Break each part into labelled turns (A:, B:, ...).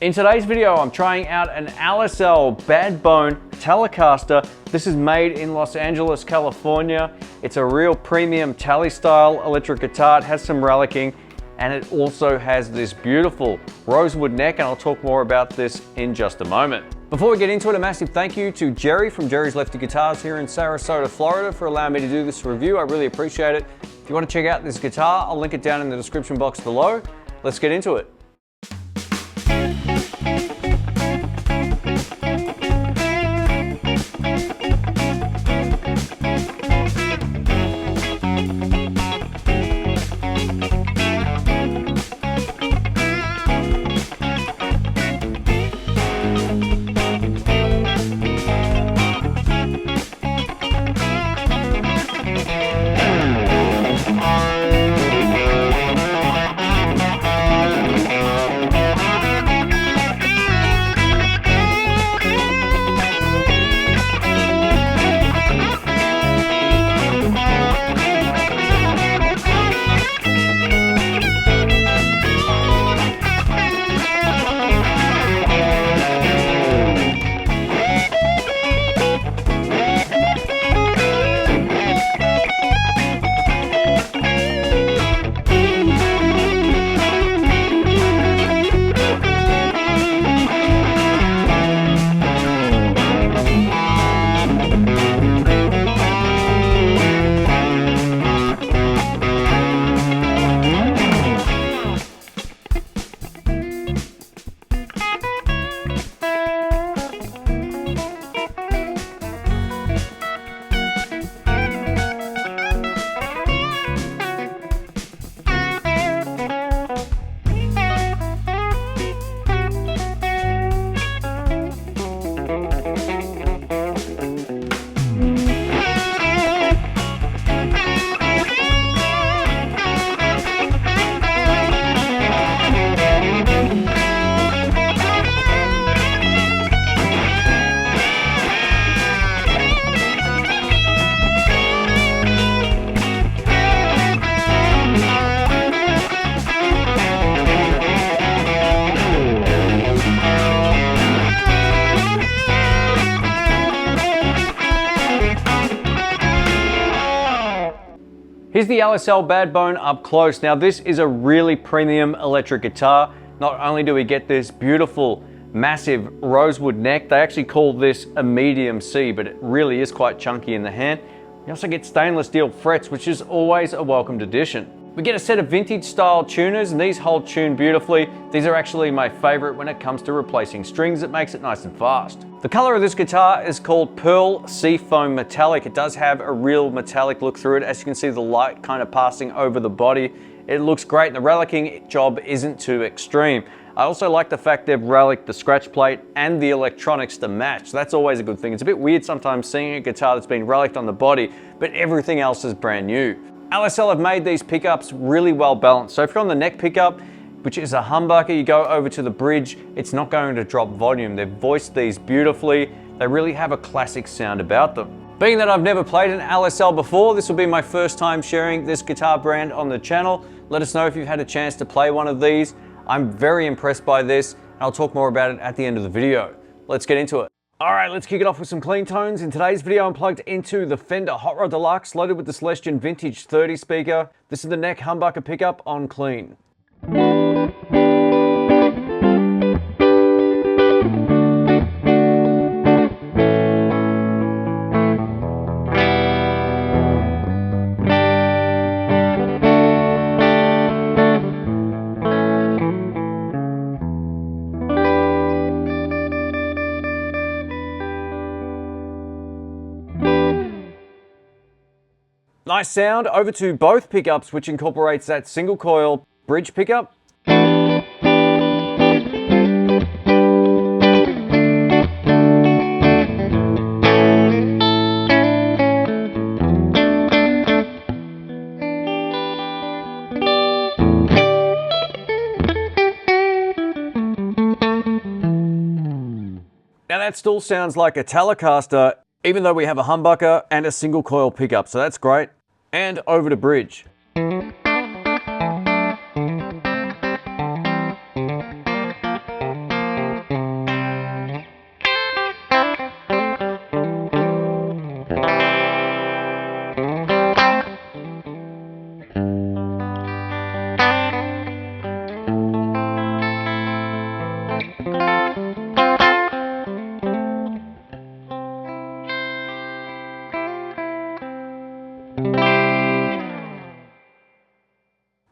A: In today's video, I'm trying out an LSL Bad Bone Telecaster. This is made in Los Angeles, California. It's a real premium Tele-style electric guitar. It has some relicing, and it also has this beautiful rosewood neck, and I'll talk more about this in just a moment. Before we get into it, a massive thank you to Jerry from Jerry's Lefty Guitars here in Sarasota, Florida for allowing me to do this review. I really appreciate it. If you want to check out this guitar, I'll link it down in the description box below. Let's get into it. Here's the LSL Bad Bone up close. Now this is a really premium electric guitar. Not only do we get this beautiful, massive rosewood neck, they actually call this a medium C, but it really is quite chunky in the hand. We also get stainless steel frets, which is always a welcomed addition. We get a set of vintage style tuners, and these hold tune beautifully. These are actually my favorite when it comes to replacing strings. It makes it nice and fast. The color of this guitar is called Pearl Seafoam Metallic. It does have a real metallic look through it. As you can see, the light kind of passing over the body. It looks great, and the relicing job isn't too extreme. I also like the fact they've reliced the scratch plate and the electronics to match. That's always a good thing. It's a bit weird sometimes seeing a guitar that's been reliced on the body, but everything else is brand new. LSL have made these pickups really well balanced. So if you're on the neck pickup, which is a humbucker, you go over to the bridge, it's not going to drop volume. They've voiced these beautifully. They really have a classic sound about them. Being that I've never played an LSL before, this will be my first time sharing this guitar brand on the channel. Let us know if you've had a chance to play one of these. I'm very impressed by this, and I'll talk more about it at the end of the video. Let's get into it. All right, let's kick it off with some clean tones. In today's video, I'm plugged into the Fender Hot Rod Deluxe, loaded with the Celestion Vintage 30 speaker. This is the neck humbucker pickup on clean. Nice sound. Over to both pickups, which incorporates that single coil bridge pickup. Now that still sounds like a Telecaster, even though we have a humbucker and a single coil pickup, so that's great. And over to bridge.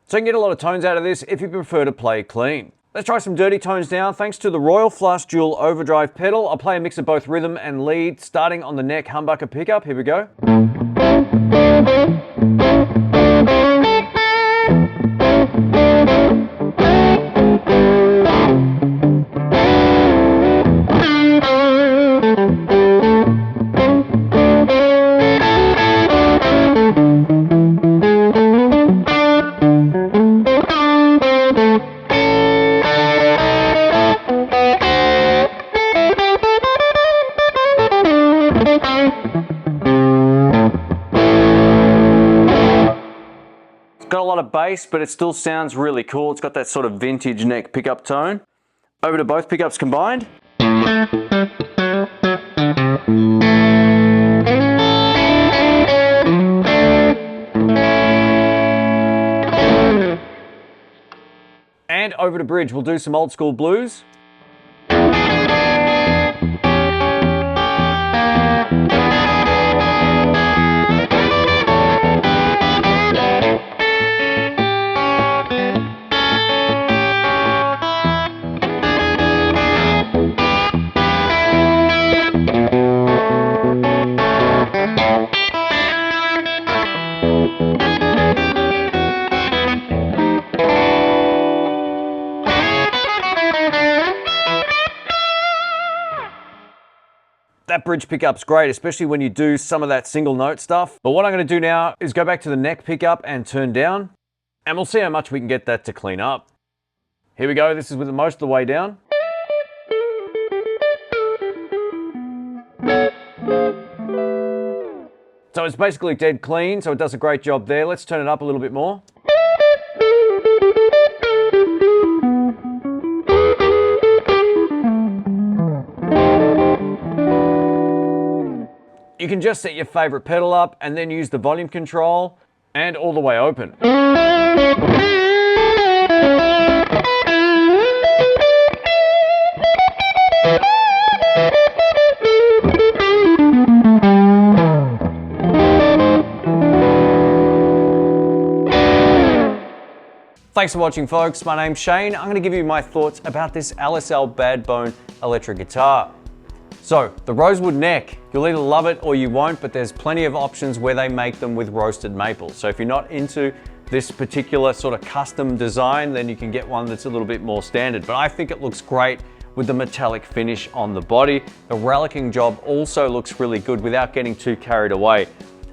A: So you can get a lot of tones out of this if you prefer to play clean. Let's try some dirty tones now. Thanks to the Royal Flush Dual Overdrive pedal, I'll play a mix of both rhythm and lead, starting on the neck humbucker pickup. Here we go. Got a lot of bass, but it still sounds really cool. It's got that sort of vintage neck pickup tone. Over to both pickups combined. And over to bridge, we'll do some old school blues. That bridge pickup's great, especially when you do some of that single note stuff. But what I'm going to do now is go back to the neck pickup and turn down, and we'll see how much we can get that to clean up. Here we go, this is with most of the way down. So it's basically dead clean, so it does a great job there. Let's turn it up a little bit more. You can just set your favorite pedal up and then use the volume control and all the way open. Thanks for watching, folks. My name's Shane. I'm going to give you my thoughts about this LSL Bad Bone electric guitar. So, the Rosewood neck, you'll either love it or you won't, but there's plenty of options where they make them with roasted maple. So if you're not into this particular sort of custom design, then you can get one that's a little bit more standard. But I think it looks great with the metallic finish on the body. The relicing job also looks really good without getting too carried away.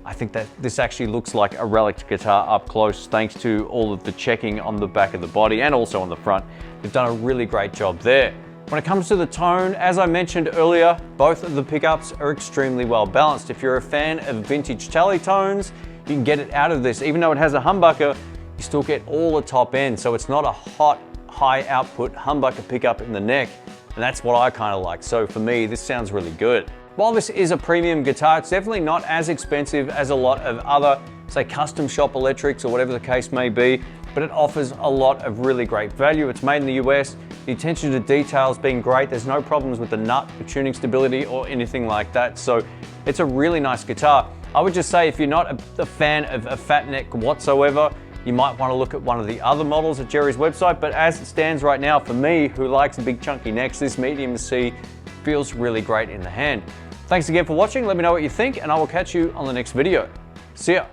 A: I think that this actually looks like a Relic guitar up close, thanks to all of the checking on the back of the body and also on the front. They've done a really great job there. When it comes to the tone, as I mentioned earlier, both of the pickups are extremely well balanced. If you're a fan of vintage tele tones, you can get it out of this. Even though it has a humbucker, you still get all the top end, so it's not a hot, high output humbucker pickup in the neck, and that's what I kind of like. So for me, this sounds really good. While this is a premium guitar, it's definitely not as expensive as a lot of other, say, custom shop electrics or whatever the case may be, but it offers a lot of really great value. It's made in the US, the attention to details being great. There's no problems with the nut, the tuning stability, or anything like that. So it's a really nice guitar. I would just say if you're not a fan of a fat neck whatsoever, you might want to look at one of the other models at Jerry's website. But as it stands right now, for me, who likes big chunky necks, this medium C feels really great in the hand. Thanks again for watching. Let me know what you think, and I will catch you on the next video. See ya.